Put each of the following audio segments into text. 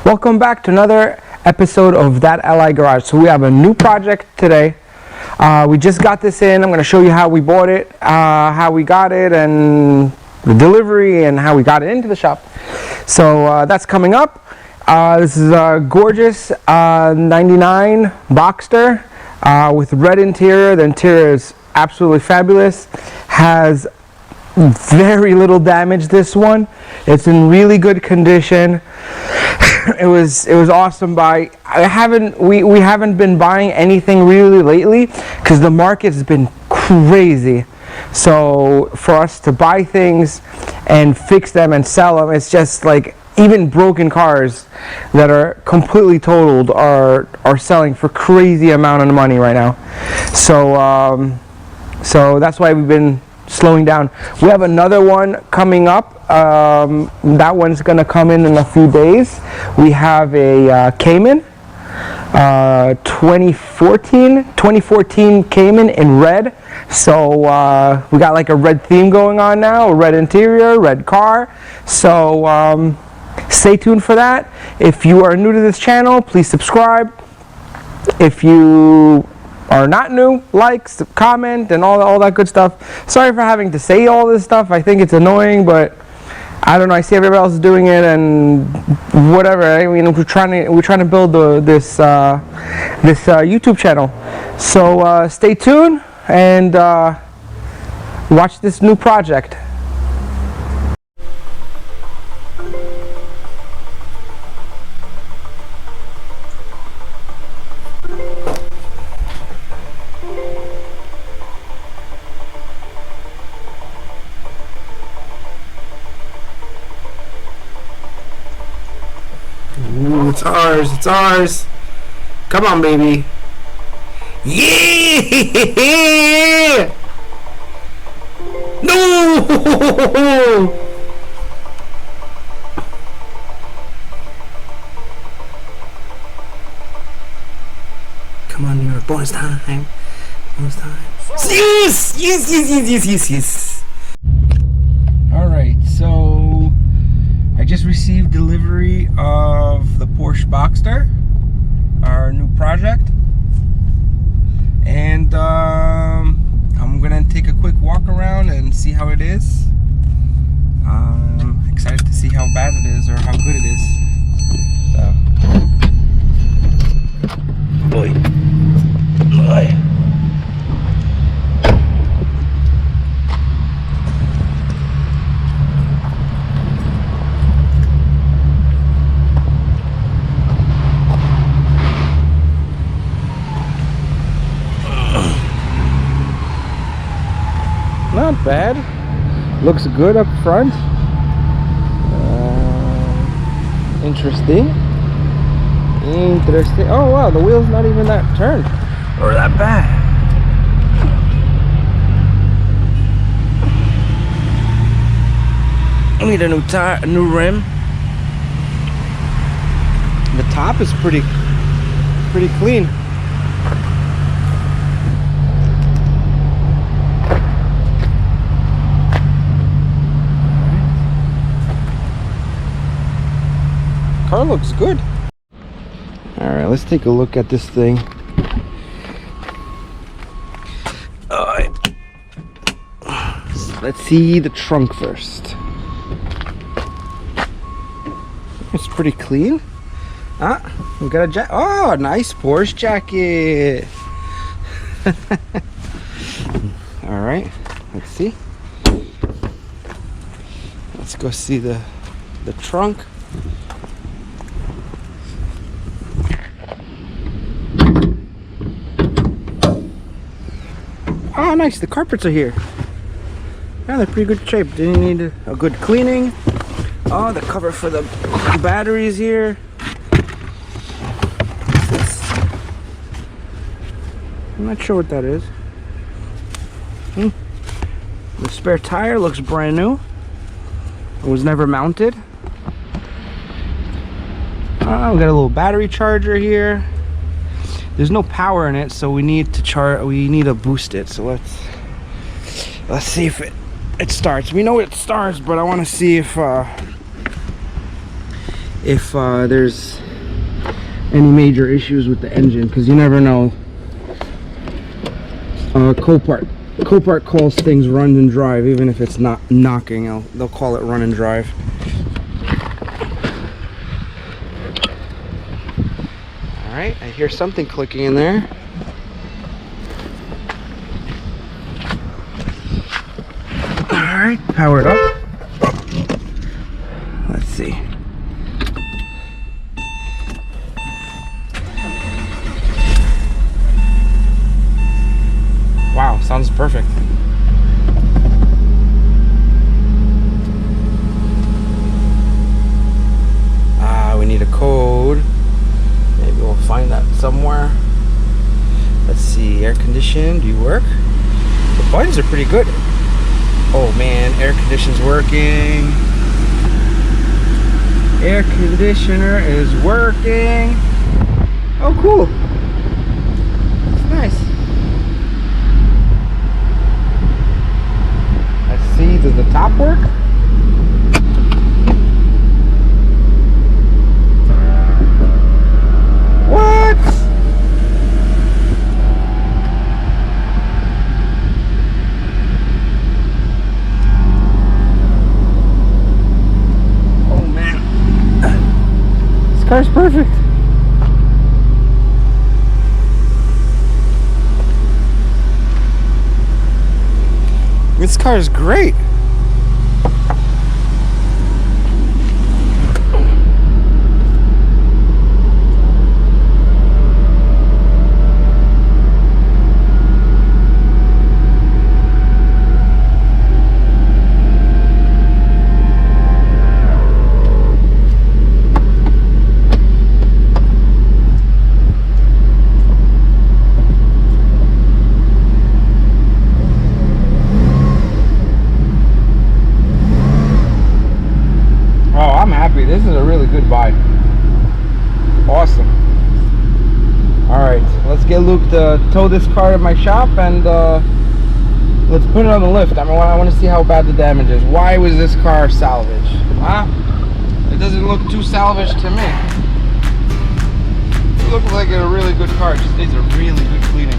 Welcome back to another episode of That LI Garage. So we have a new project today. We just got this in. I'm going to show you how we bought it, how we got it, and the delivery, and how we got it into the shop. So that's coming up. This is a gorgeous 99 Boxster with red interior. The interior is absolutely fabulous. Has very little damage, this one. It's in really good condition. It was awesome buy. We haven't been buying anything really lately because the market's been crazy. So for us to buy things and fix them and sell them, it's just like even broken cars that are completely totaled are selling for crazy amount of money right now. So that's why we've been slowing down. We have another one coming up. That one's gonna come in a few days. We have a Cayman 2014 Cayman in red. So we got like a red theme going on now, a red interior, red car. So stay tuned for that. If you are new to this channel, please subscribe. If you are not new, like, comment, and all that good stuff. Sorry for having to say all this stuff. I think it's annoying, but I don't know. I see everybody else doing it, and whatever. I mean, we're trying to build this YouTube channel. So stay tuned and watch this new project. Ooh, it's ours, it's ours. Come on, baby. Yeah! No! Come on, you're bonus time. Bonus time. Yes! Yes, yes, yes, yes, yes, yes. Alright, so I just received delivery of the Porsche Boxster, our new project, and I'm gonna take a quick walk around and see how it is. Excited to see how bad it is or how good it is. So, boy. Not bad. Looks good up front. Interesting. Oh wow, the wheel's not even that turned or that bad. I need a new tire, a new rim. The top is pretty clean. Car looks good. All right, let's take a look at this thing. All right, let's see the trunk first. It's pretty clean. We got a jacket. Oh, nice Porsche jacket. All right, let's see. Let's go see the trunk. Oh, nice. The carpets are here. Yeah, they're pretty good shape. Didn't need a good cleaning. Oh, the cover for the batteries here. What's this? I'm not sure what that is. The spare tire looks brand new. It was never mounted. Oh, we got a little battery charger here. There's no power in it, so we need to boost it. So let's see if it starts. We know it starts, but I want to see if if there's any major issues with the engine, because you never know. Copart calls things run and drive, even if it's not knocking. They'll call it run and drive. All right, I hear something clicking in there. All right, powered up. Let's see. Wow, sounds perfect. We need a code. Maybe we'll find that somewhere. Let's see, air condition, do you work? The buttons are pretty good. Oh man, air conditioner's working. Air conditioner is working. Oh cool. That's nice. See, does the top work? What? Oh man. This car's perfect. This car is great. This is a really good buy. Awesome. Alright, let's get Luke to tow this car to my shop and let's put it on the lift. I want to see how bad the damage is. Why was this car salvaged? It doesn't look too salvaged to me. It looks like a really good car. It just needs a really good cleaning.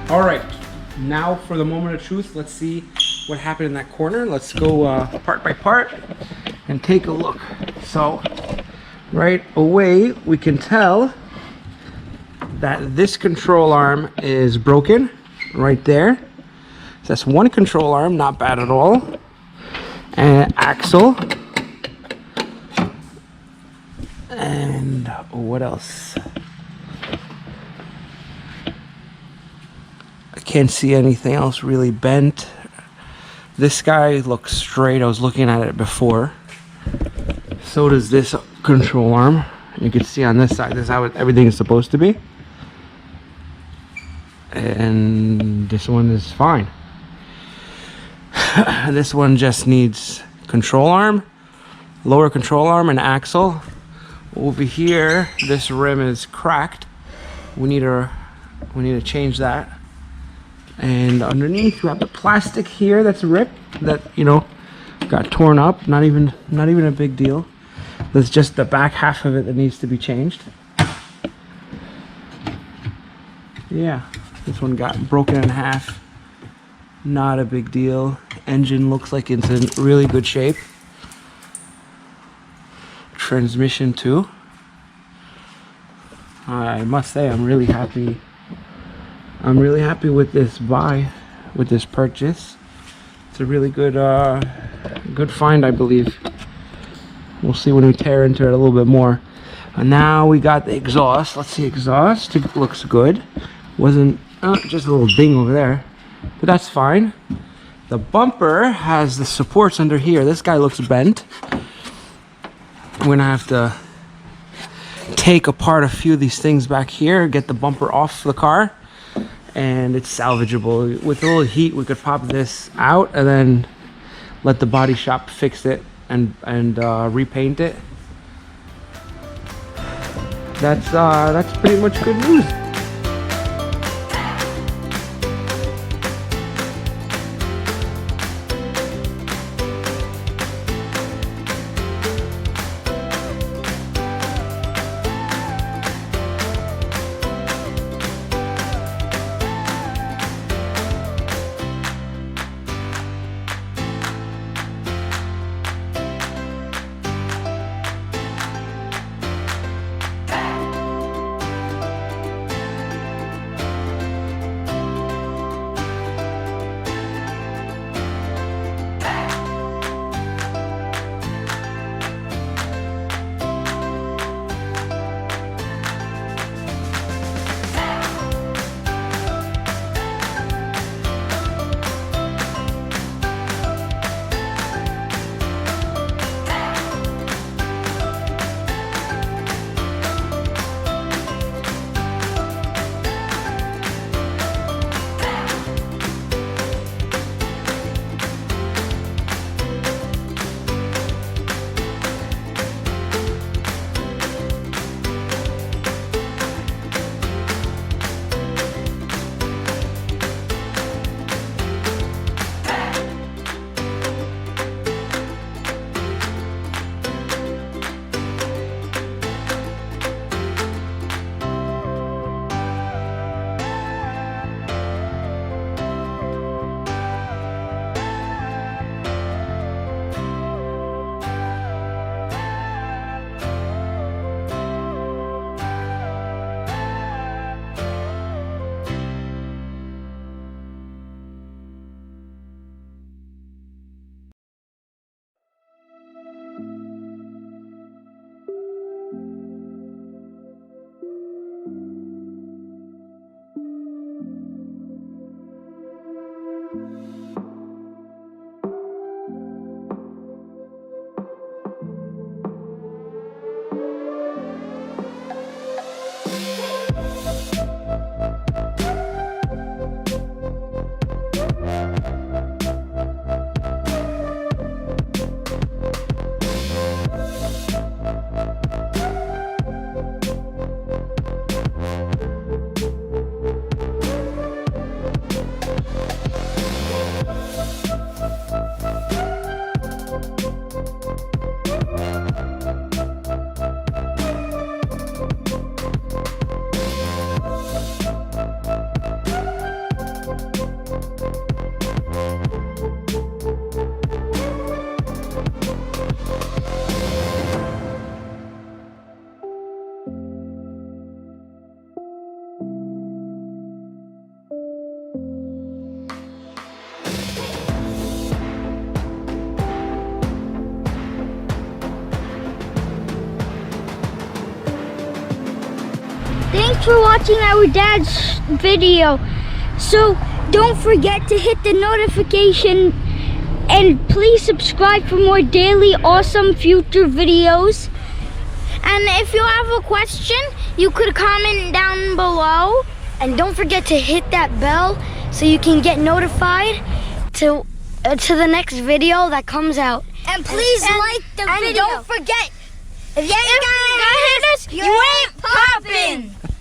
All right, now for the moment of truth. Let's see what happened in that corner. Let's go part by part and take a look. So right away we can tell that this control arm is broken right there. So that's one control arm, not bad at all. And axle. And what else? Can't see anything else really bent. This guy looks straight. I was looking at it before. So does this control arm. You can see on this side, this is how everything is supposed to be. And this one is fine. This one just needs control arm, lower control arm, and axle. Over here, this rim is cracked. We need to change that. And underneath we have the plastic here that's ripped, that got torn up. Not even a big deal. There's just the back half of it that needs to be changed. Yeah, this one got broken in half. Not a big deal. Engine looks like it's in really good shape. Transmission too. I must say I'm really happy with this buy, with this purchase. It's a really good Good find, I believe. We'll see when we tear into it a little bit more. And now we got the exhaust. Let's see, exhaust. It looks good. Wasn't just a little ding over there, but that's fine. The bumper has the supports under here. This guy looks bent. I'm gonna have to take apart a few of these things back here, get the bumper off the car, and it's salvageable. With a little heat, we could pop this out and then let the body shop fix it and repaint it. That's pretty much good news. Thanks for watching our dad's video. So don't forget to hit the notification and please subscribe for more daily awesome future videos. And if you have a question, you could comment down below. And don't forget to hit that bell so you can get notified to the next video that comes out. And please like the video. And don't forget, if you ain't got hit us, you ain't poppin'.